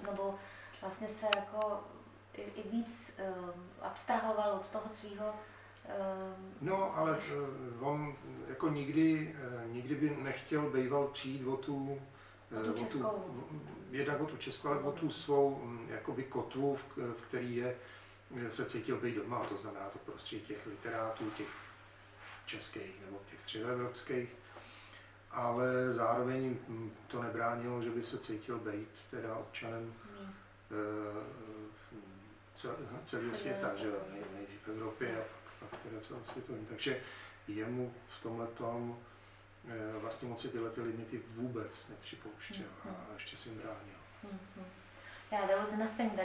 nebo vlastně se jako i víc abstrahoval od toho svého. No, ale on jako nikdy by nechtěl býval přijít o tu jednak o tu Českou, ale o tu svou jakoby kotvu, v který se cítil být doma, to znamená to prostředí těch literátů, těch českých nebo těch středoevropských, ale zároveň to nebránilo, že by se cítil být teda občanem celého světa, že nejdřív v Evropě a pak teda celosvětovým. Takže jemu v tomhletom vlastně moc si tyhle limity vůbec nepřipouštěl a ještě si jim bránil. Yeah, there was nothing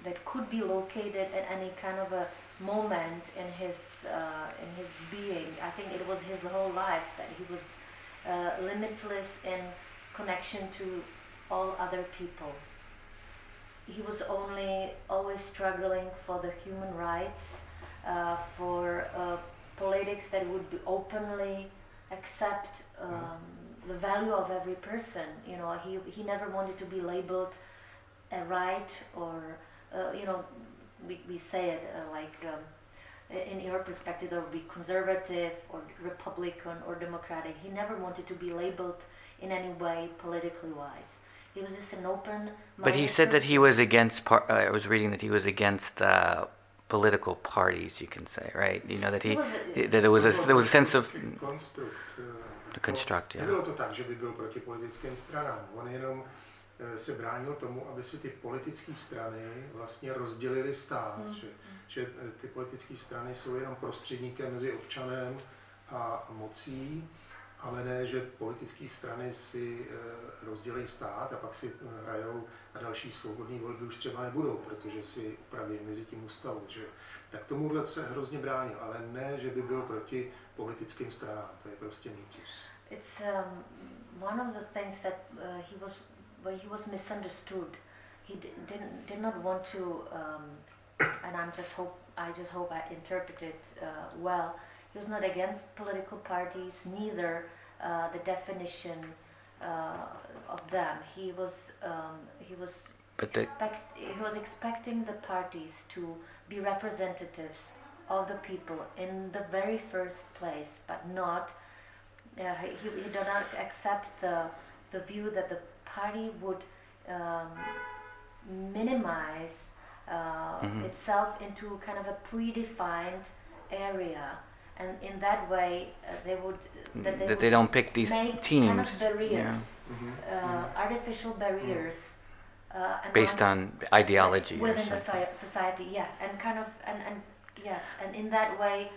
that could be located at any kind of a moment in his being. I think it was his whole life that he was limitless in connection to all other people. He was always struggling for the human rights, for politics that would openly accept the value of every person. You know, he never wanted to be labeled a right or, you know, we say it in your perspective, it would be conservative or Republican or Democratic. He never wanted to be labeled in any way politically wise. He was just an open. But he said that he was against. I was reading that he was against political parties. You can say, right? You know that there was a sense of the construct. Yeah. Nebylo to tak, že by byl proti politickým stranám. On jenom se bránil tomu, aby si ty politické strany vlastně rozdělily stát, že ty politické strany jsou jenom prostředníkem mezi občanem a mocí, ale ne, že politické strany si rozdělí stát a pak si hrajou a další svobodné volby už třeba nebudou, protože si upraví mezi tím ústavu. Že? Tak tomuhle se hrozně bránil, ale ne, že by byl proti politickým stranám, to je prostě mýtus. It's one of the things that he was misunderstood. He did not want to, and I just hope I interpret it well. He was not against political parties, neither the definition of them. He was expecting the parties to be representatives of the people in the very first place, but not. He did not accept the view that the party would minimize itself into kind of a predefined area. And in that way, they don't pick these teams. Kind of barriers, artificial barriers, based on ideology within the society. Yeah, and in that way,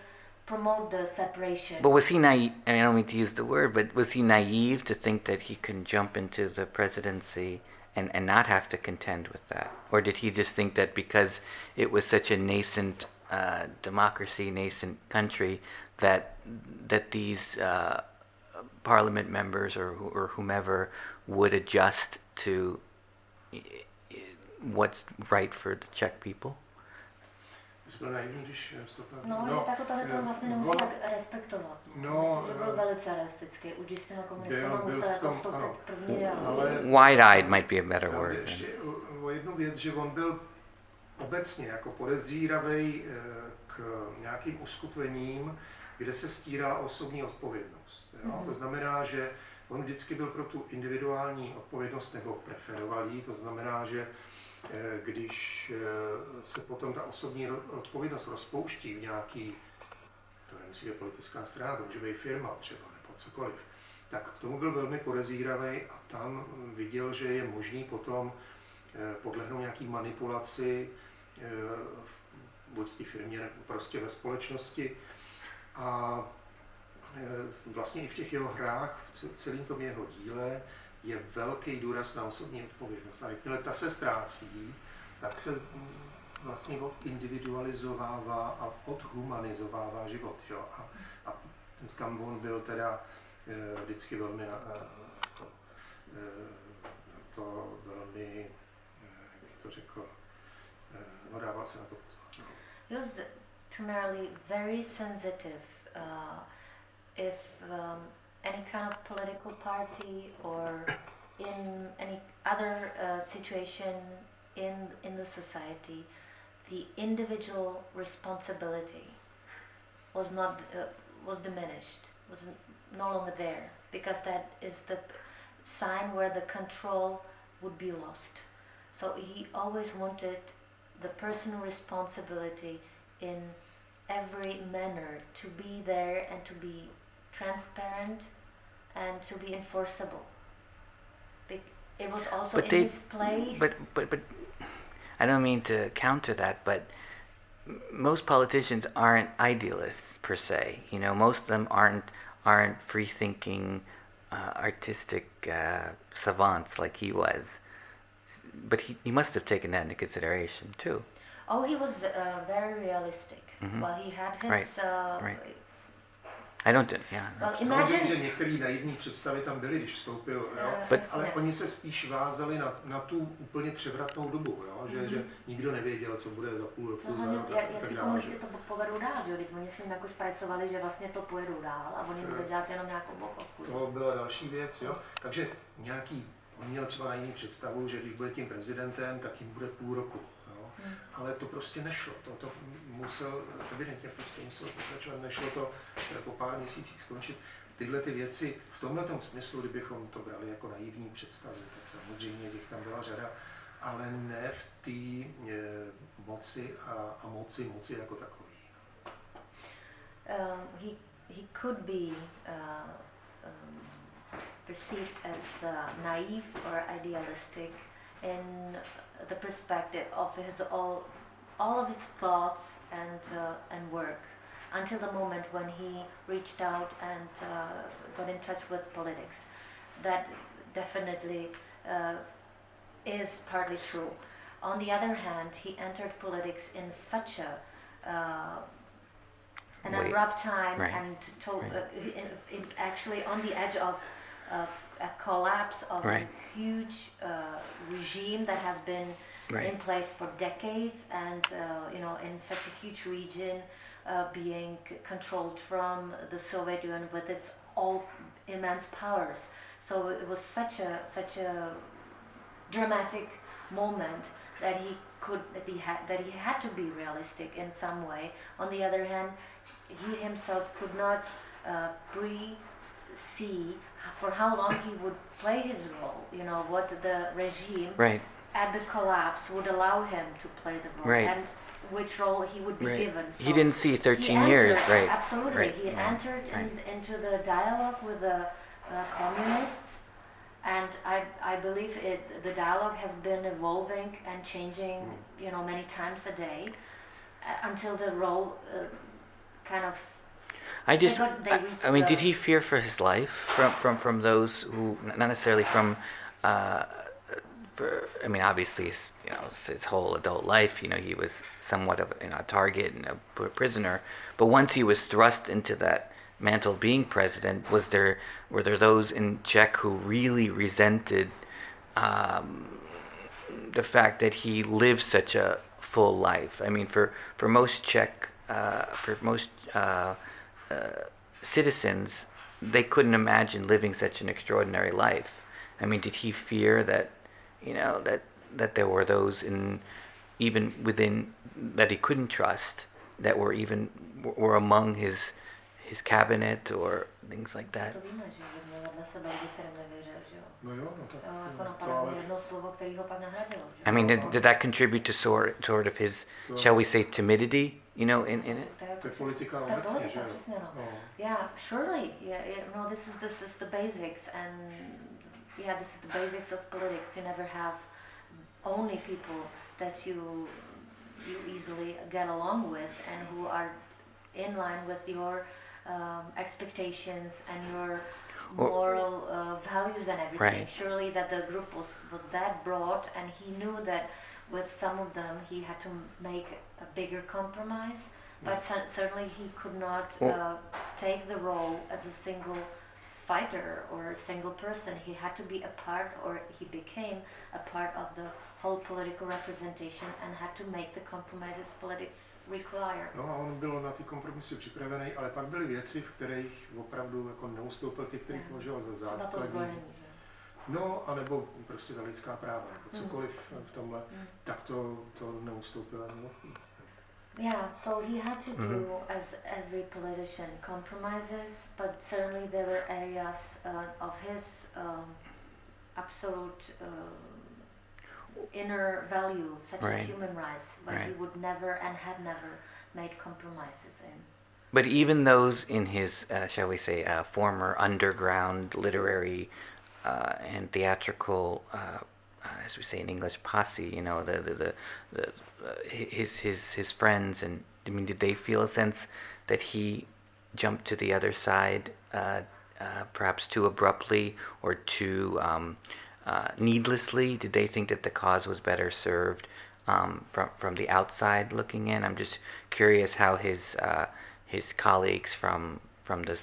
promote the separation. But was he naive? I mean, I don't mean to use the word, but was he naive to think that he can jump into the presidency and not have to contend with that, or did he just think that because it was such a nascent democracy, nascent country, that these parliament members or whomever would adjust to what's right for the Czech people? No, tak to vlastně nemusel respektovat. Myslím, že byl velice realistický. Už s těma komunistama musel jako vstoupit první wide-eyed might be a better word. Ještě o jednu věc, že on byl obecně jako podezříravý k nějakým uskupením, kde se stírala osobní odpovědnost. Jo? To znamená, že on vždycky byl pro tu individuální odpovědnost nebo preferoval jí, to znamená, že když se potom ta osobní odpovědnost rozpouští v nějaký, to nemusí být politická strana, to může být firma třeba nebo cokoliv, tak k tomu byl velmi podezíravý a tam viděl, že je možný potom podlehnout nějaký manipulaci buď v té firmě nebo prostě ve společnosti a vlastně i v těch jeho hrách, v celém tom jeho díle je velký důraz na osobní odpovědnost. A jakmile ta se ztrácí, tak se vlastně odindividualizovává a odhumanizovává život. Jo? A kam on byl teda vždycky velmi to velmi, jak bych to řekl, no dával se na to pozor. He was primarily very sensitive if any kind of political party or in any other situation in the society, the individual responsibility was not was diminished, was no longer there, because that is the sign where the control would be lost. So he always wanted the personal responsibility in every manner to be there and to be transparent and to be enforceable. It was also in his place. But I don't mean to counter that, but most politicians aren't idealists per se. You know, most of them aren't free-thinking, artistic savants like he was. But he must have taken that into consideration too. Oh, he was very realistic. Mm-hmm. Well, he had his. Right. I don't. Yeah. Well, samozřejmě, že některé naivní představy tam byly, když vstoupil, jo? Ale oni se spíš vázali na tu úplně převratnou dobu, jo? Že nikdo nevěděl, co bude za půl roku, za rok a tak dále. Ty komunisti to povedou dál, že? Teď oni s ním jako špracovali, že vlastně to pojedou dál a oni budou dělat jenom nějakou bokovku. To byla další věc, jo? Takže on měl třeba naivní představu, že když bude tím prezidentem, tak jim bude půl roku. Ale to prostě nešlo, to evidentně musel pokračovat, nešlo to po pár měsících skončit. Tyhle ty věci v tomhletom smyslu, kdybychom to brali jako naivní představy, tak samozřejmě jich tam byla řada, ale ne v té moci a moci jako takový. He could be perceived as naive or idealistic in the perspective of his all of his thoughts and work, until the moment when he reached out and got in touch with politics. That definitely is partly true. On the other hand, he entered politics in such an abrupt time, and actually on the edge of a collapse of a huge regime that has been in place for decades, and in such a huge region being controlled from the Soviet Union with its all immense powers. So it was such a dramatic moment that he had to be realistic in some way. On the other hand, he himself could not see for how long he would play his role, what the regime at the collapse would allow him to play the role, and which role he would be given. So he didn't see 13 years, right? Absolutely. He entered into the dialogue with the communists, and I believe the dialogue has been evolving and changing, many times a day, until the role kind of. I mean, did he fear for his life from those who, not necessarily from, obviously, his whole adult life, he was somewhat of a target and a prisoner. But once he was thrust into that mantle of being president, were there those in Czech who really resented the fact that he lived such a full life? I mean, for most Czech, citizens, they couldn't imagine living such an extraordinary life. I mean, did he fear that, that there were those even within that he couldn't trust, that were among his cabinet or things like that? I mean, did that contribute to sort of his, shall we say, timidity, in it? Yeah, surely. Yeah, this is the basics, and this is the basics of politics. You never have only people that you easily get along with and who are in line with your expectations and your moral values and everything. Right. Surely that the group was that broad, and he knew that with some of them he had to make a bigger compromise, but certainly he could not take the role as a single fighter or a single person. He had to be a part, or he became a part of the whole political representation and had to make the compromises politics require. No a on byl na ty kompromisy připravený, ale pak byly věci, v kterých opravdu neustoupil ty, který považoval za základní. No, anebo prostě ta lidská práva, nebo cokoliv v tomhle, tak to neustoupilo ani lehký. Yeah, so he had to do, as every politician, compromises, but certainly there were areas of his absolute inner value, such as human rights, but he would never and had never made compromises in. But even those in his, shall we say, former underground literary and theatrical, as we say in English, posse, you know, his friends, and I mean, did they feel a sense that he jumped to the other side, perhaps too abruptly or too needlessly? Did they think that the cause was better served from the outside looking in? I'm just curious how his colleagues from the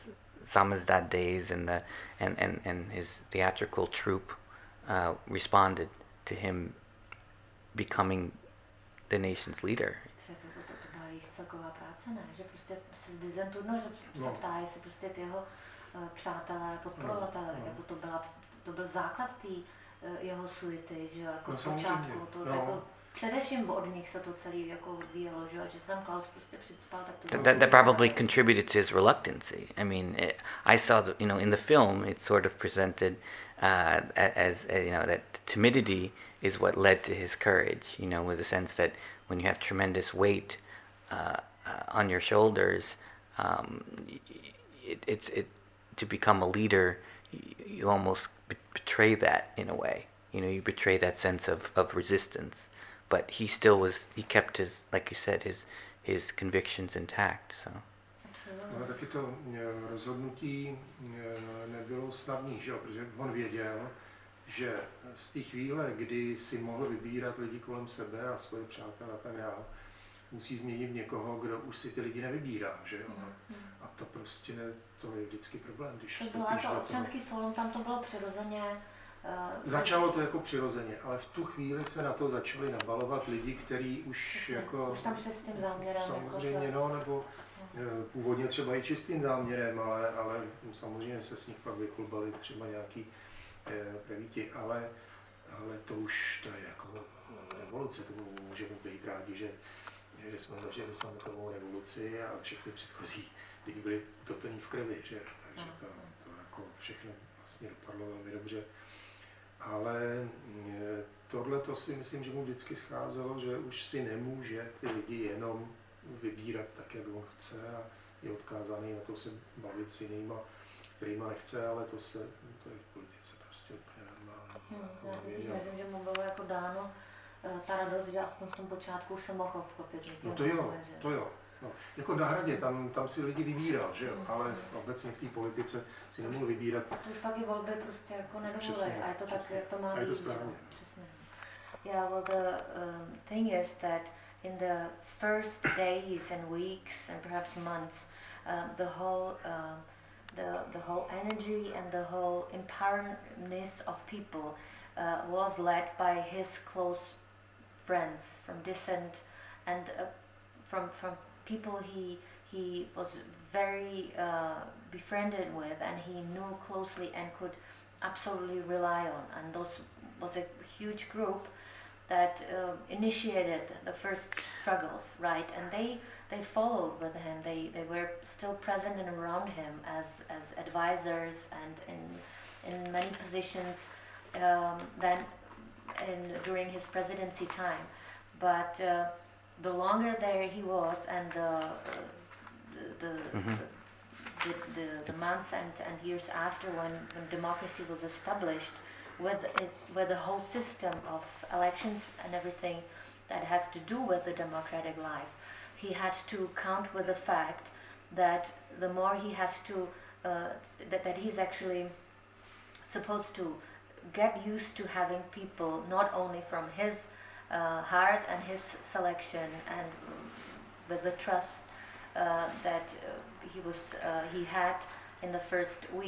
Samizdat days and his theatrical troupe responded to him becoming the nation's leader. To byla jejich celková práce, ne? Že prostě se z disentu, no, že se ptá, jestli prostě ty jeho přátelé, podporovatelé, jako to byl základ té jeho suity, že jako v počátku, to jako především od nich se to celý jako vyjelo, že se tam Klaus prostě přicpal, tak to that probably contributed to his reluctancy. I mean, I saw in the film it's sort of presented as that timidity is what led to his courage, with the sense that when you have tremendous weight on your shoulders, it to become a leader, you almost betray that in a way. You betray that sense of resistance. But he kept his, like you said, his convictions intact. So. No, taky to rozhodnutí nebylo snadný, že? Protože on věděl, že z té chvíle, kdy si mohl vybírat lidi kolem sebe a svoje přátelé a tak dále, musí změnit někoho, kdo už si ty lidi nevybírá, že jo? A to prostě, to je vždycky problém, když vstoupíš do toho. Občanský fórum, tam to bylo přirozeně. Začalo to jako přirozeně, ale v tu chvíli se na to začali nabalovat lidi, kteří už jako... Už tam šli s tím záměrem. Samozřejmě, nebo původně třeba i čistým záměrem, ale samozřejmě se s nich pak vyklubali třeba nějaký prevíti, ale to už to je jako revoluce, to můžeme být rádi, že jsme zažili sametovou revoluci a všechny předchozí lidi byli utopení v krvi, že? Takže to jako všechno vlastně dopadlo velmi dobře. Ale tohle to si myslím, že mu vždycky scházelo, že už si nemůže ty lidi jenom vybírat tak, jak on chce a je odkázaný na to se bavit s jinýma, kterýma nechce, ale to je v politice prostě úplně normální. Myslím, že mu bylo jako dáno ta radost, že aspoň v tom počátku se mohl obklopit. No to jo. No, jako na Hradě, tam si lidi vybíral, že jo, ale obecně v té politice si nemohl vybírat. To už pak i volby prostě jako nedovolí a je to tak, jak to má být. A je to správně. Přesně. Yeah, well the thing is that in the first days and weeks and perhaps months, the whole energy and the whole empoweredness of people was led by his close friends from dissent and from people he was very befriended with and he knew closely and could absolutely rely on, and those was a huge group that initiated the first struggles, right? And they followed with him. They were still present and around him as advisors and in many positions during his presidency time. But the longer there he was, and the months and years after, when democracy was established, with the whole system of elections and everything that has to do with the democratic life, he had to count with the fact that the more he has to, that he's actually supposed to get used to having people not only from his heart and his selection and with the trust that he had in the first week.